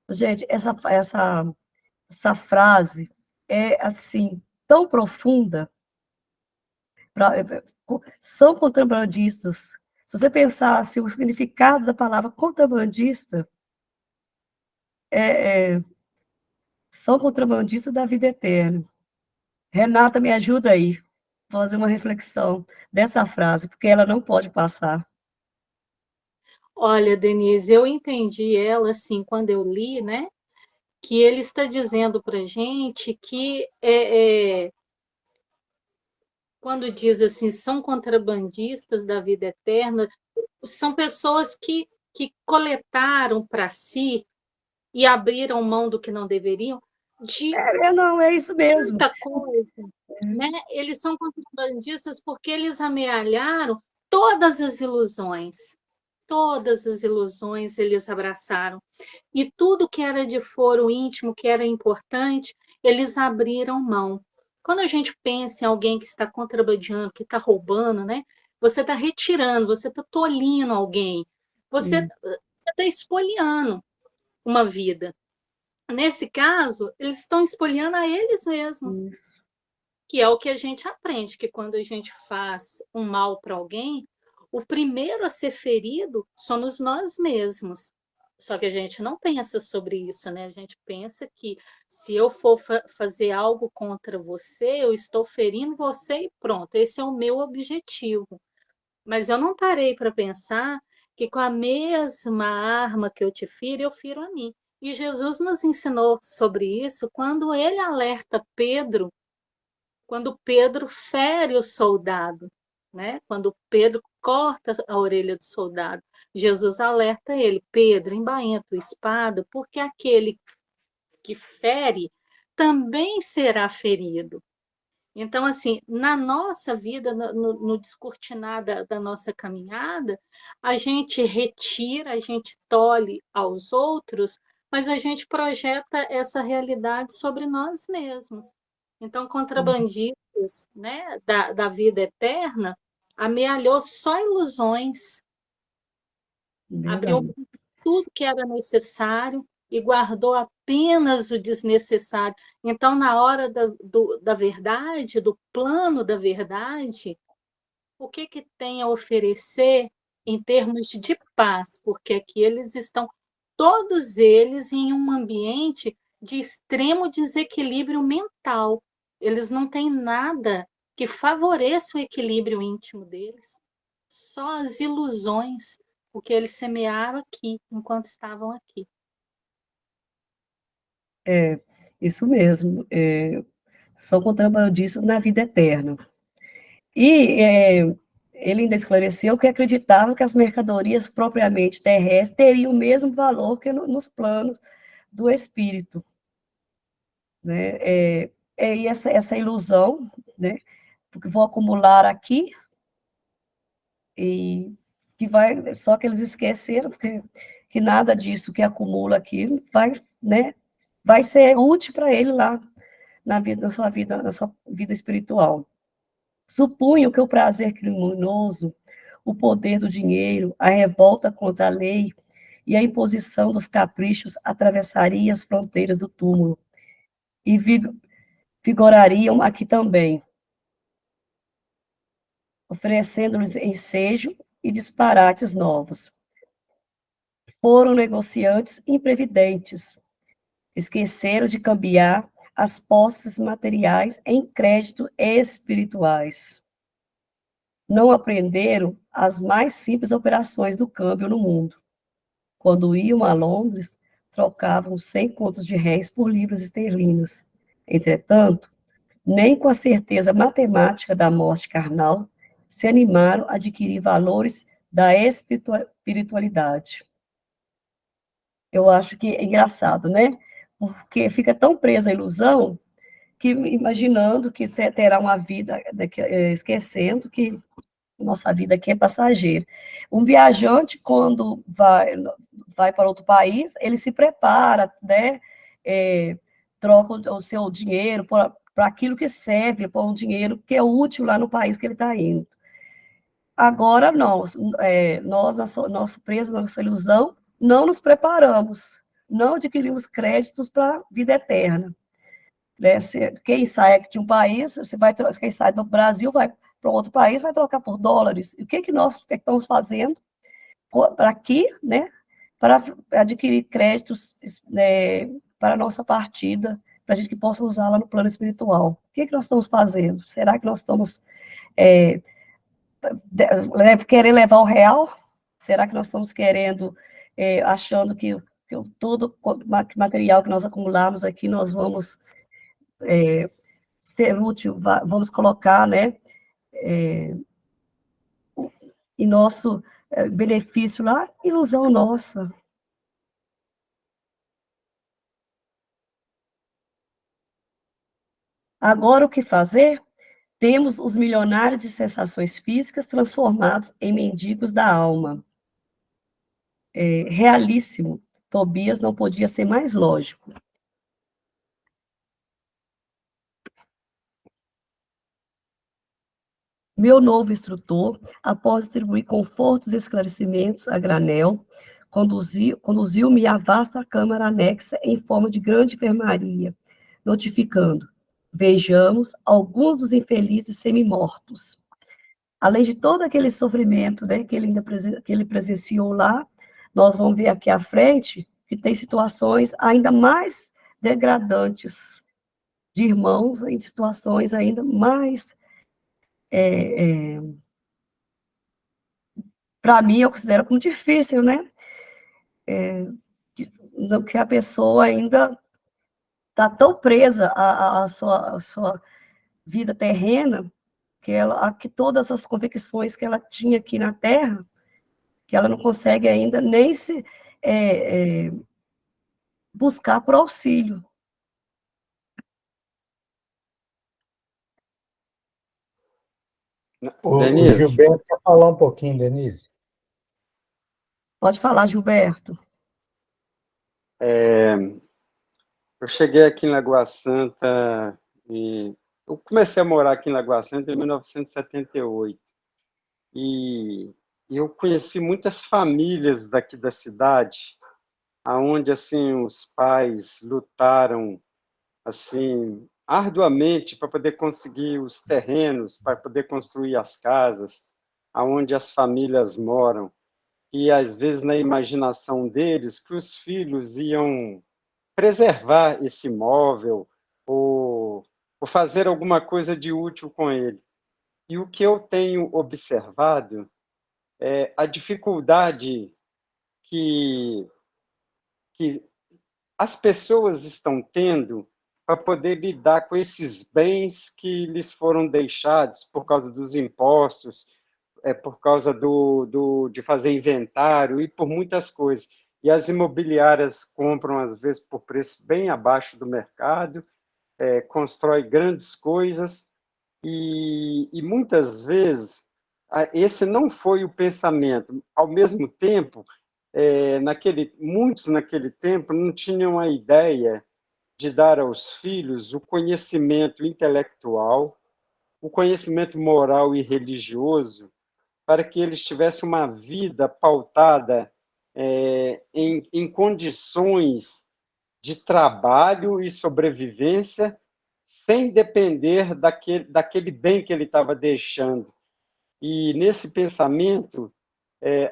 Gente, essa frase é, assim, tão profunda. São contrabandistas. Se você pensar assim, o significado da palavra contrabandista, são contrabandistas da vida eterna. Renata, me ajuda aí, a fazer uma reflexão dessa frase, porque ela não pode passar. Olha, Denise, eu entendi ela assim quando eu li, né? Que ele está dizendo para a gente que quando diz assim, são contrabandistas da vida eterna, são pessoas que coletaram para si e abriram mão do que não deveriam de Não, é isso mesmo. muita coisa, né? Eles são contrabandistas porque eles amealharam todas as ilusões. Todas as ilusões eles abraçaram. E tudo que era de foro íntimo, que era importante, eles abriram mão. Quando a gente pensa em alguém que está contrabandeando, que está roubando, né? Você está retirando, você está tolhindo alguém, você está espoliando uma vida. Nesse caso, eles estão espoliando a eles mesmos, que é o que a gente aprende, que quando a gente faz um mal para alguém, o primeiro a ser ferido somos nós mesmos. Só que a gente não pensa sobre isso, né? A gente pensa que se eu for fazer algo contra você, eu estou ferindo você e pronto, esse é o meu objetivo. Mas eu não parei para pensar que com a mesma arma que eu te firo, eu firo a mim. E Jesus nos ensinou sobre isso quando ele alerta Pedro, quando Pedro fere o soldado, né? Quando Pedro corta a orelha do soldado, Jesus alerta ele: Pedro, embainha tua espada, porque aquele que fere também será ferido. Então, assim, na nossa vida, no descortinar da nossa caminhada, a gente retira, a gente tolhe aos outros, mas a gente projeta essa realidade sobre nós mesmos. Então, contrabandistas, né, da vida eterna, amealhou só ilusões, abriu Verdade. tudo que era necessário e guardou apenas o desnecessário. Então, na hora da verdade, do plano da verdade, o que, que tem a oferecer em termos de paz? Porque aqui eles estão, todos eles, em um ambiente de extremo desequilíbrio mental. Eles não têm nada que favoreça o equilíbrio íntimo deles, só as ilusões, o que eles semearam aqui, enquanto estavam aqui. É, isso mesmo. São contrabandistas na vida eterna. E ele ainda esclareceu que acreditava que as mercadorias propriamente terrestres teriam o mesmo valor que nos planos do espírito, né? E essa ilusão, né? Porque vou acumular aqui e que vai, só que eles esqueceram que nada disso que acumula aqui vai, né? Vai ser útil para ele lá na sua vida espiritual. Supunham que o prazer criminoso, o poder do dinheiro, a revolta contra a lei e a imposição dos caprichos atravessaria as fronteiras do túmulo e vigorariam aqui também, oferecendo-lhes ensejo e disparates novos. Foram negociantes imprevidentes, esqueceram de cambiar as posses materiais em crédito espirituais. Não aprenderam as mais simples operações do câmbio no mundo. Quando iam a Londres, trocavam 100 contos de réis por libras esterlinas. Entretanto, nem com a certeza matemática da morte carnal se animaram a adquirir valores da espiritualidade. Eu acho que é engraçado, né? Porque fica tão presa à ilusão que imaginando que você terá uma vida, esquecendo que nossa vida aqui é passageira. Um viajante, quando vai para outro país, ele se prepara, né? Troca o seu dinheiro para aquilo que serve, para um dinheiro que é útil lá no país que ele está indo. Agora, nós nosso preso, nossa ilusão, não nos preparamos, não adquirimos créditos para a vida eterna. Né? Quem sai de um país, quem sai do Brasil vai para outro país, vai trocar por dólares. E o que nós estamos fazendo para aqui, né? Para adquirir créditos, né, para a nossa partida, para a gente que possa usá-la no plano espiritual. O que nós estamos fazendo? Será que nós estamos querendo levar o real? Será que nós estamos querendo, achando que todo material que nós acumulamos aqui, nós vamos ser útil, vamos colocar, né, em nosso benefício lá? Ilusão nossa. Agora, o que fazer? Temos os milionários de sensações físicas transformados em mendigos da alma. Realíssimo. Tobias não podia ser mais lógico. Meu novo instrutor, após distribuir confortos e esclarecimentos a granel, conduziu-me à vasta câmara anexa em forma de grande enfermaria, notificando: vejamos alguns dos infelizes semi-mortos. Além de todo aquele sofrimento, né, que ele presenciou lá, nós vamos ver aqui à frente que tem situações ainda mais degradantes, de irmãos em situações ainda mais, para mim, eu considero como difícil, né? no que a pessoa ainda está tão presa à sua vida terrena, que todas as convicções que ela tinha aqui na Terra, que ela não consegue ainda nem se buscar por auxílio. O Gilberto quer falar um pouquinho, Denise. Pode falar, Gilberto. Eu cheguei aqui em Lagoa Santa, eu comecei a morar aqui em Lagoa Santa em 1978, e eu conheci muitas famílias daqui da cidade, aonde assim os pais lutaram assim arduamente para poder conseguir os terrenos, para poder construir as casas, aonde as famílias moram, e às vezes na imaginação deles que os filhos iam preservar esse imóvel ou fazer alguma coisa de útil com ele. E o que eu tenho observado é a dificuldade que as pessoas estão tendo para poder lidar com esses bens que lhes foram deixados por causa dos impostos, por causa de fazer inventário e por muitas coisas. E as imobiliárias compram, às vezes, por preço bem abaixo do mercado, constrói grandes coisas, e muitas vezes esse não foi o pensamento. Ao mesmo tempo, muitos naquele tempo não tinham a ideia de dar aos filhos o conhecimento intelectual, o conhecimento moral e religioso, para que eles tivessem uma vida pautada em condições de trabalho e sobrevivência, sem depender daquele bem que ele estava deixando. E nesse pensamento,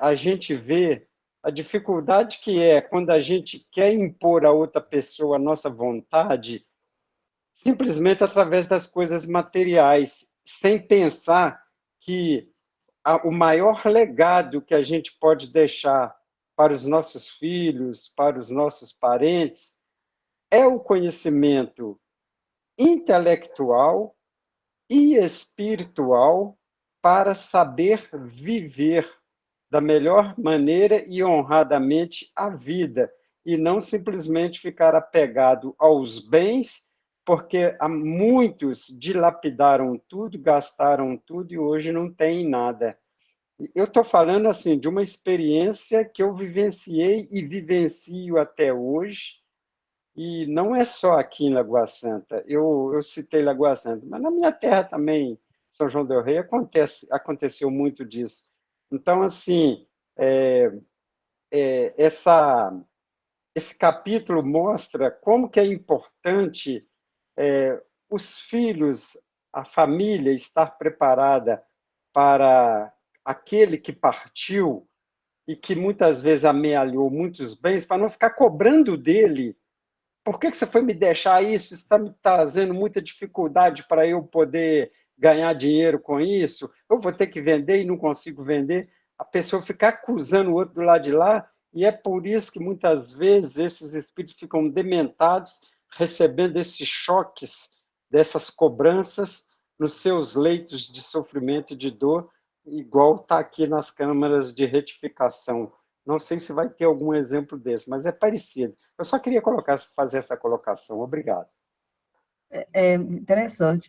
a gente vê a dificuldade que é quando a gente quer impor a outra pessoa a nossa vontade, simplesmente através das coisas materiais, sem pensar que o maior legado que a gente pode deixar para os nossos filhos, para os nossos parentes, é o conhecimento intelectual e espiritual para saber viver da melhor maneira e honradamente a vida, e não simplesmente ficar apegado aos bens, porque há muitos dilapidaram tudo, gastaram tudo e hoje não tem nada. Eu estou falando assim de uma experiência que eu vivenciei e vivencio até hoje, e não é só aqui em Lagoa Santa. Eu citei Lagoa Santa, mas na minha terra também, São João del Rei, aconteceu muito disso. Então, assim, esse capítulo mostra como que é importante os filhos, a família estar preparada para aquele que partiu e que muitas vezes amealhou muitos bens, para não ficar cobrando dele. Por que você foi me deixar isso? Isso está me trazendo muita dificuldade para eu poder ganhar dinheiro com isso. Eu vou ter que vender e não consigo vender. A pessoa fica acusando o outro do lado de lá, e é por isso que muitas vezes esses espíritos ficam dementados, recebendo esses choques, dessas cobranças nos seus leitos de sofrimento e de dor, igual está aqui nas câmaras de retificação. Não sei se vai ter algum exemplo desse, mas é parecido. Eu só queria fazer essa colocação. Obrigado. É interessante.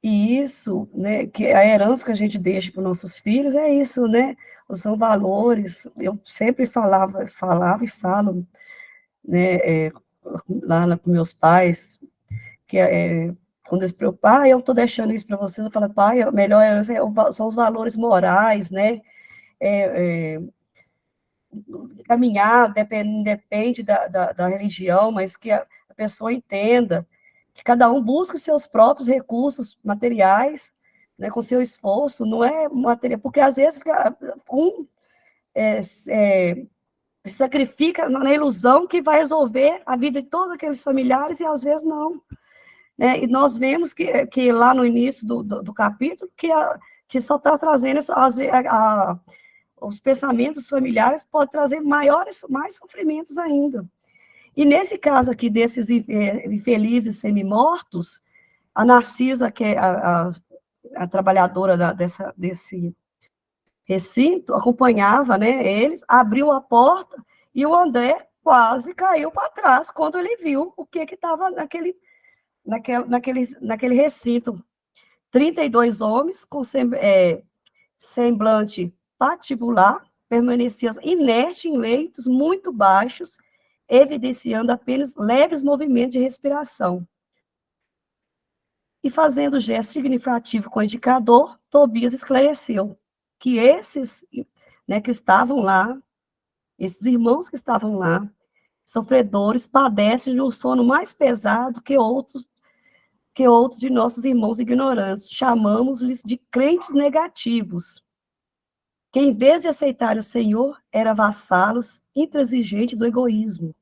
E isso, né, que a herança que a gente deixa para os nossos filhos é isso, né? São valores. Eu sempre falava e falo, né, lá com meus pais, que quando eles preocupam, eu estou deixando isso para vocês, eu falo, pai, a melhor herança são os valores morais, né? Caminhar depende da religião, mas que a pessoa entenda que cada um busca os seus próprios recursos materiais, né, com seu esforço, não é material, porque às vezes um se sacrifica na ilusão que vai resolver a vida de todos aqueles familiares, e às vezes não. Né? E nós vemos que lá no início do capítulo, que só está trazendo os pensamentos familiares podem trazer mais sofrimentos ainda. E nesse caso aqui, desses infelizes semi-mortos, a Narcisa, que é a trabalhadora desse recinto, acompanhava, né, eles, abriu a porta e o André quase caiu para trás quando ele viu o que estava naquele recinto. 32 homens com semblante patibular, permaneciam inertes em leitos muito baixos, evidenciando apenas leves movimentos de respiração. E fazendo gesto significativo com o indicador, Tobias esclareceu que esses, né, que estavam lá, esses irmãos que estavam lá, sofredores, padecem de um sono mais pesado que outros de nossos irmãos ignorantes. Chamamos-lhes de crentes negativos, que em vez de aceitar o Senhor, eram vassalos intransigentes do egoísmo.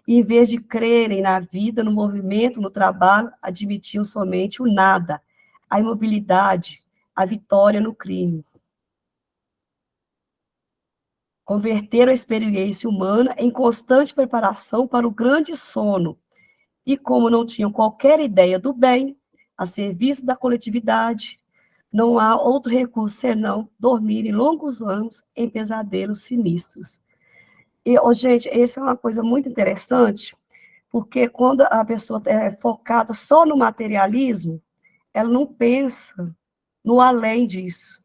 E em vez de crerem na vida, no movimento, no trabalho, admitiam somente o nada, a imobilidade, a vitória no crime. Converteram a experiência humana em constante preparação para o grande sono, e como não tinham qualquer ideia do bem, a serviço da coletividade, não há outro recurso senão dormir em longos anos em pesadelos sinistros. E, gente, essa é uma coisa muito interessante, porque quando a pessoa é focada só no materialismo, ela não pensa no além disso.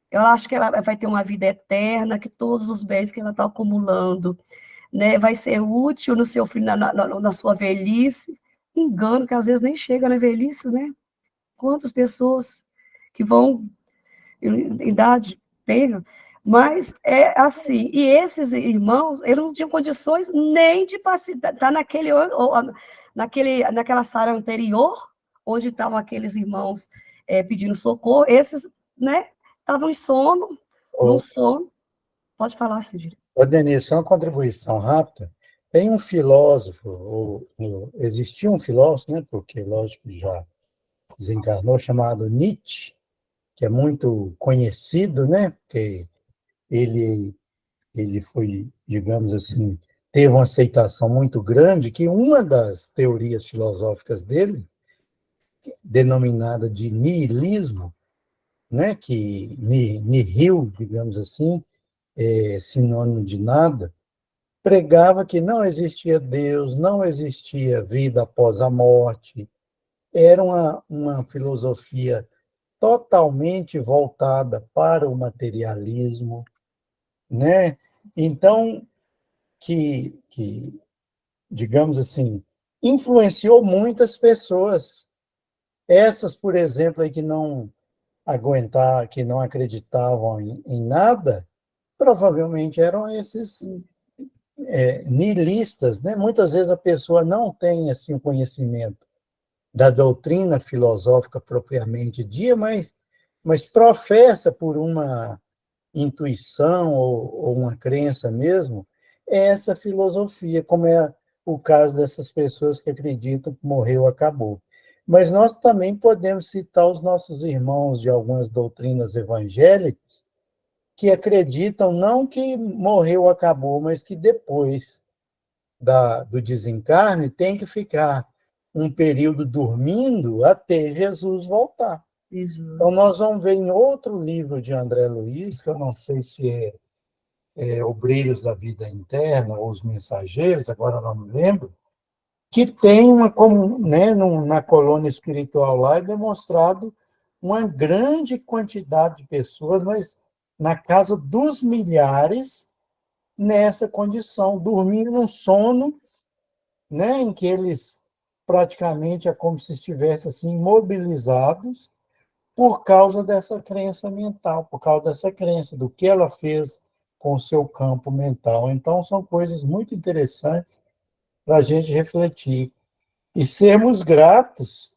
Eu acho que ela vai ter uma vida eterna, que todos os bens que ela está acumulando, né, vai ser útil no seu filho, na sua velhice. Engano que às vezes nem chega na velhice, né? Quantas pessoas que vão em idade tenra, mas é assim. E esses irmãos, eles não tinham condições nem de estar naquela sala anterior, onde estavam aqueles irmãos pedindo socorro. Esses, né, estavam em sono, num sono. Pode falar, Cid. Denise, só uma contribuição rápida. Tem um filósofo, existia um filósofo, né, porque lógico que já desencarnou, chamado Nietzsche, que é muito conhecido, né, porque ele foi, digamos assim, teve uma aceitação muito grande, que uma das teorias filosóficas dele, denominada de niilismo, né, que nihil, digamos assim, é sinônimo de nada, pregava que não existia Deus, não existia vida após a morte. Era uma filosofia totalmente voltada para o materialismo, né? Então, que digamos assim, influenciou muitas pessoas. Essas, por exemplo, aí que não acreditavam em nada, provavelmente eram esses nihilistas, né? Muitas vezes a pessoa não tem assim o conhecimento da doutrina filosófica propriamente dita, mas professa por uma intuição ou uma crença mesmo, é essa filosofia, como é o caso dessas pessoas que acreditam que morreu, acabou. Mas nós também podemos citar os nossos irmãos de algumas doutrinas evangélicas que acreditam não que morreu, acabou, mas que depois do desencarne tem que ficar um período dormindo até Jesus voltar. Então, nós vamos ver em outro livro de André Luiz, que eu não sei se é O Brilhos da Vida Interna ou Os Mensageiros, agora não me lembro, que tem né, na colônia espiritual lá, é demonstrado uma grande quantidade de pessoas, mas na casa dos milhares, nessa condição, dormindo num sono, né, em que eles praticamente é como se estivessem assim, imobilizados, por causa dessa crença mental, por causa dessa crença, do que ela fez com o seu campo mental. Então, são coisas muito interessantes para a gente refletir e sermos gratos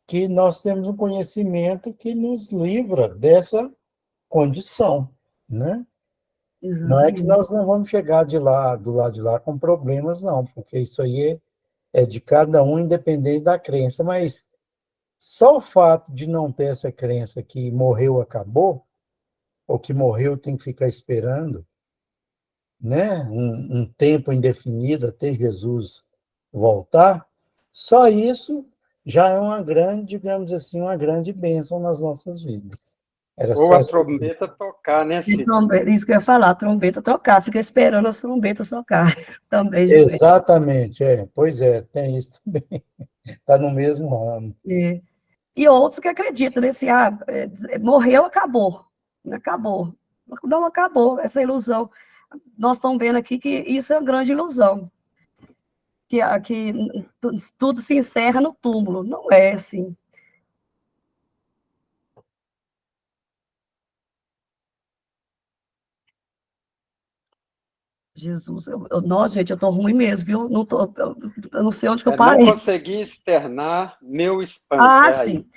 que nós temos um conhecimento que nos livra dessa condição, né? Não é que nós não vamos chegar do lado de lá com problemas, não, porque isso aí é de cada um, independente da crença, mas só o fato de não ter essa crença que morreu, acabou, ou que morreu tem que ficar esperando, né, um tempo indefinido até Jesus voltar, só isso já é uma grande, digamos assim, uma grande bênção nas nossas vidas. Era Ou só a essa. trombeta tocar, né, E Cid? isso que eu ia falar, a trombeta tocar, fica esperando as trombetas tocar também, gente. Exatamente, pois é, tem isso também, está no mesmo ramo. É. E outros que acreditam nesse, morreu, acabou. Acabou. Não acabou essa ilusão. Nós estamos vendo aqui que isso é uma grande ilusão. Que tudo se encerra no túmulo. Não é assim. Jesus, não, gente, eu estou ruim mesmo, viu? Não eu não sei onde que eu Não parei. consegui externar meu espanto, Ah, é aí. sim.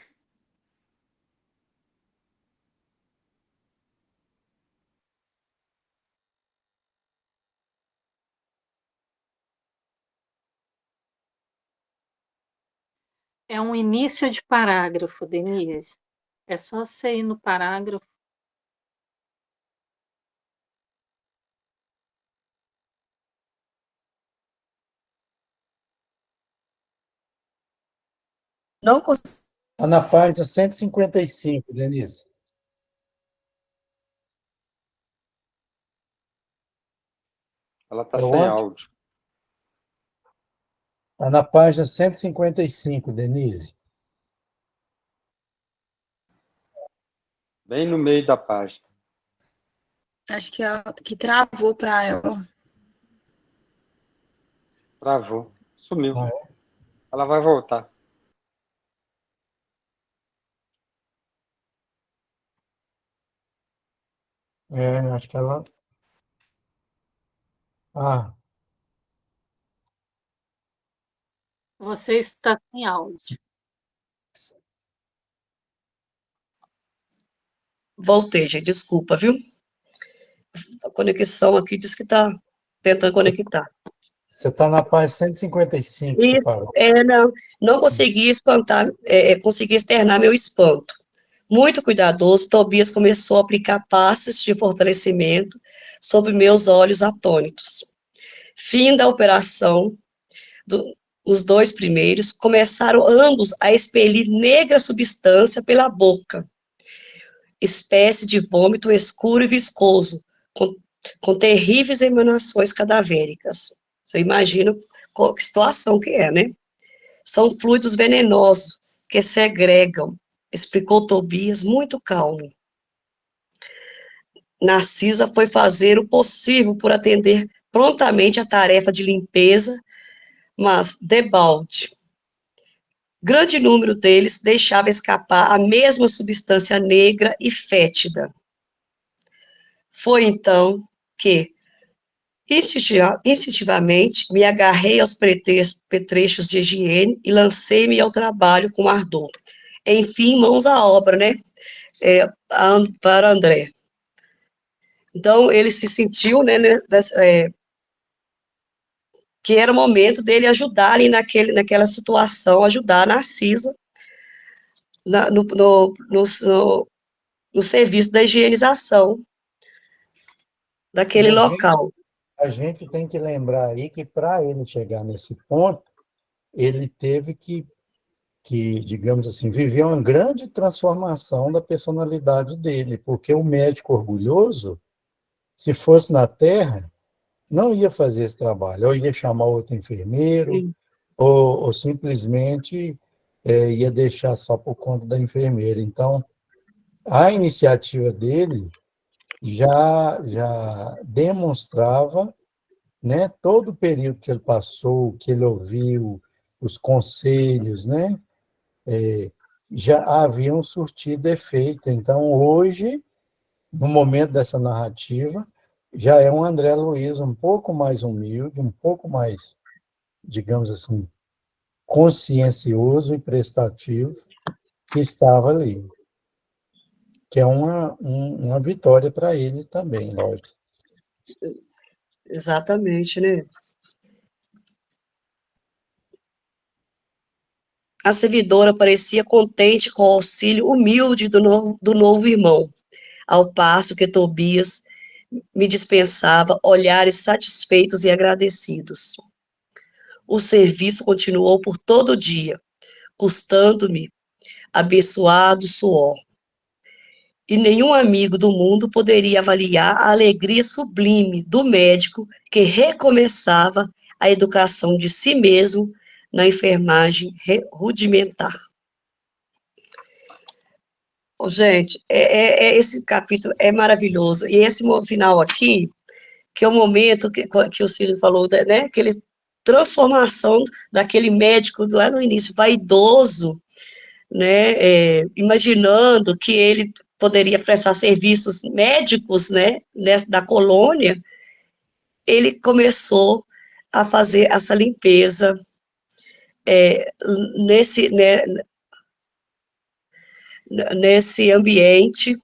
É um início de parágrafo, Denise. É só você ir no parágrafo. Não consigo. Está na página 155, Denise. Ela está É sem onde? áudio. Está na página 155, Denise. Bem no meio da página. Acho que travou para ela. Travou. Sumiu. Ah, Ela vai voltar. acho que ela. Ah, Você está sem áudio. Voltei, gente, desculpa, viu? A conexão aqui diz que está tentando conectar. você está na página 155, você Isso, parou. não consegui consegui externar meu espanto. Muito cuidadoso, Tobias começou a aplicar passes de fortalecimento sobre meus olhos atônitos. Fim da operação, os dois primeiros começaram ambos a expelir negra substância pela boca, espécie de vômito escuro e viscoso, com terríveis emanações cadavéricas. Você imagina que situação que é, né? São fluidos venenosos que segregam, explicou Tobias muito calmo. Narcisa foi fazer o possível por atender prontamente a tarefa de limpeza, mas, debalde, grande número deles deixava escapar a mesma substância negra e fétida. Foi então que, instintivamente, me agarrei aos petrechos de higiene e lancei-me ao trabalho com ardor. Enfim, mãos à obra, né? Para André. Então, ele se sentiu, né, que era o momento dele ajudarem naquela situação, ajudar a Narcisa no serviço da higienização E daquele local. a gente tem que lembrar aí que para ele chegar nesse ponto, ele teve que, digamos assim, viver uma grande transformação da personalidade dele, porque o médico orgulhoso, se fosse na Terra, não ia fazer esse trabalho, ou ia chamar outro enfermeiro, Sim, ou simplesmente ia deixar só por conta da enfermeira. Então, a iniciativa dele já demonstrava, né, todo o período que ele passou, que ele ouviu, os conselhos, né, já haviam surtido efeito. Então, hoje, no momento dessa narrativa, já é um André Luiz um pouco mais humilde, um pouco mais, digamos assim, consciencioso e prestativo, que estava ali, que é uma vitória para ele também, lógico. exatamente, né? A servidora parecia contente com o auxílio humilde do novo irmão. ao passo que Tobias me dispensava olhares satisfeitos e agradecidos. O serviço continuou por todo o dia, custando-me abençoado suor. E nenhum amigo do mundo poderia avaliar a alegria sublime do médico que recomeçava a educação de si mesmo na enfermagem rudimentar. Gente, esse capítulo é maravilhoso. E esse final aqui, que é o momento que o Ciro falou, né? Aquele transformação daquele médico lá no início, vaidoso, né? Imaginando que ele poderia prestar serviços médicos, né? Da colônia, ele começou a fazer essa limpeza nesse ambiente,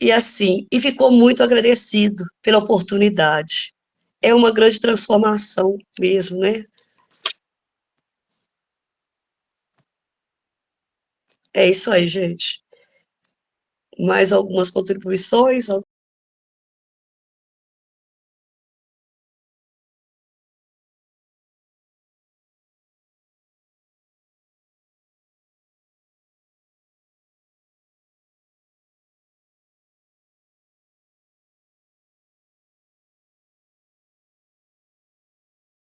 e assim, e ficou muito agradecido pela oportunidade. É uma grande transformação mesmo, né? É isso aí, gente. Mais algumas contribuições?